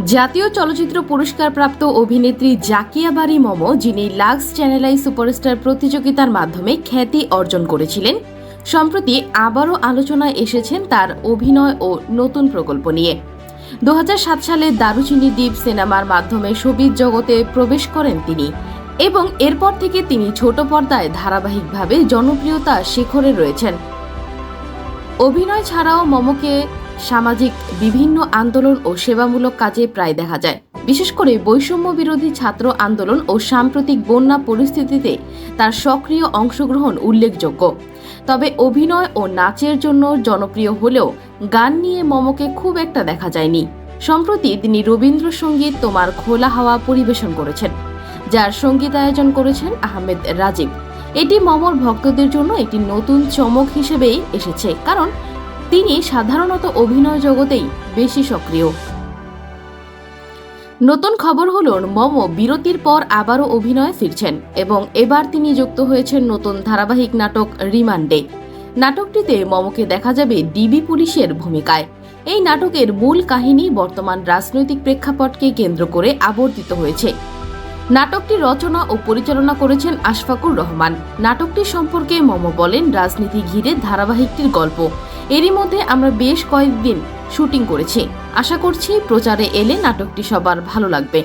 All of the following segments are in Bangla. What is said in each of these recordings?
জাতীয় চলচ্চিত্র পুরস্কারপ্রাপ্ত অভিনেত্রী জাকিয়া বারি মমো, যিনি লাক্স চ্যানেল আই সুপারস্টার প্রতিযোগিতার মাধ্যমে খ্যাতি অর্জন করেছিলেন, সম্প্রতি আবারও আলোচনায় এসেছেন তার অভিনয় ও নতুন প্রকল্প নিয়ে। 2007 সালে দারুচিনি দ্বীপ সিনেমার মাধ্যমে শোবিজ জগতে প্রবেশ করেন তিনি এবং এরপর থেকে তিনি ছোট পর্দায় ধারাবাহিকভাবে জনপ্রিয়তার শিখরে রয়েছেন। অভিনয় ছাড়াও মমকে সামাজিক বিভিন্ন আন্দোলন ও সেবামূলক কাজে প্রায় দেখা যায়। বিশেষ করে বৈষম্য বিরোধী ছাত্র আন্দোলন ও সাম্প্রতিক বন্যা পরিস্থিতিতে তার সক্রিয় অংশগ্রহণ উল্লেখযোগ্য। তবে অভিনয় ও নাচের জন্য জনপ্রিয় হলেও গান নিয়ে মমকে খুব একটা দেখা যায়নি। সম্প্রতি তিনি রবীন্দ্রসঙ্গীত তোমার খোলা হাওয়া পরিবেশন করেছেন, যার সঙ্গীতায়োজন করেছেন আহমেদ রাজীব। এটি মমর ভক্তদের জন্য একটি নতুন চমক হিসেবেই এসেছে, কারণ তিনি সাধারণত অভিনয় জগতেই বেশি সক্রিয়। নতুন খবর হল মম বিরতির পর আবারও অভিনয়ে ফিরছেন এবং এবার তিনি যুক্ত হয়েছেন নতুন ধারাবাহিক নাটক রিমান্ডে। নাটকটিতে মমকে দেখা যাবে ডিবি পুলিশের ভূমিকায়। এই নাটকের মূল কাহিনী বর্তমান রাজনৈতিক প্রেক্ষাপটকে কেন্দ্র করে আবর্তিত হয়েছে। নাটকটি রচনা ও পরিচালনা করেছেন আশফাকুর রহমান। নাটকটি সম্পর্কে মম বলেন, রাজনীতি ঘিরে ধারাবাহিকটির গল্প। এরই মধ্যে আমরা বেশ কয়েকদিন শুটিং করেছি। আশা করছি প্রচারে এলে নাটকটি সবার ভালো লাগবে।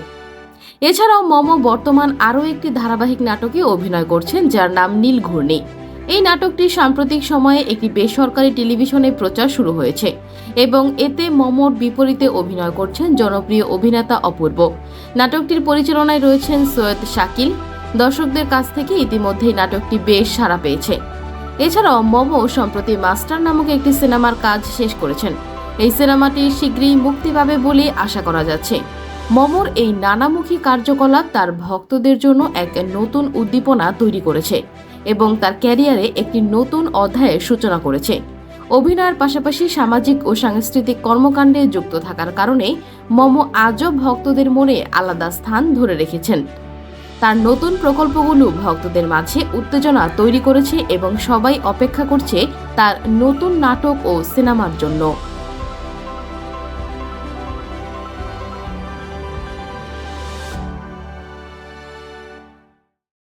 এছাড়াও মম বর্তমান আরও একটি ধারাবাহিক নাটকে অভিনয় করছেন, যার নাম নীল ঘূর্ণি। এই নাটকটি সাম্প্রতিক সময়ে একটি বেসরকারি টেলিভিশনে প্রচার শুরু হয়েছে এবং এতে মমর বিপরীতে অভিনয় করছেন জনপ্রিয় অভিনেতা অপূর্ব। নাটকটির পরিচালনায় রয়েছেন সৈয়দ শাকিল। দর্শকদের কাছ থেকে ইতিমধ্যেই নাটকটি বেশ সাড়া পেয়েছে। এছাড়াও মম সম্প্রতি মাস্টার নামক একটি সিনেমার কাজ শেষ করেছেন। এই সিনেমাটি শীঘ্রই মুক্তি পাবে বলে আশা করা যাচ্ছে। মমর এই নানামুখী কার্যকলাপ তার ভক্তদের জন্য এক নতুন উদ্দীপনা তৈরি করেছে এবং তার ক্যারিয়ারে একটি নতুন অধ্যায়ের সূচনা করেছে। অভিনয়ের পাশাপাশি সামাজিক ও সাংস্কৃতিক কর্মকাণ্ডে যুক্ত থাকার কারণে মম আজও ভক্তদের মনে আলাদা স্থান ধরে রেখেছেন। তার নতুন প্রকল্পগুলো ভক্তদের মাঝে উত্তেজনা তৈরি করেছে এবং সবাই অপেক্ষা করছে তার নতুন নাটক ও সিনেমার জন্য।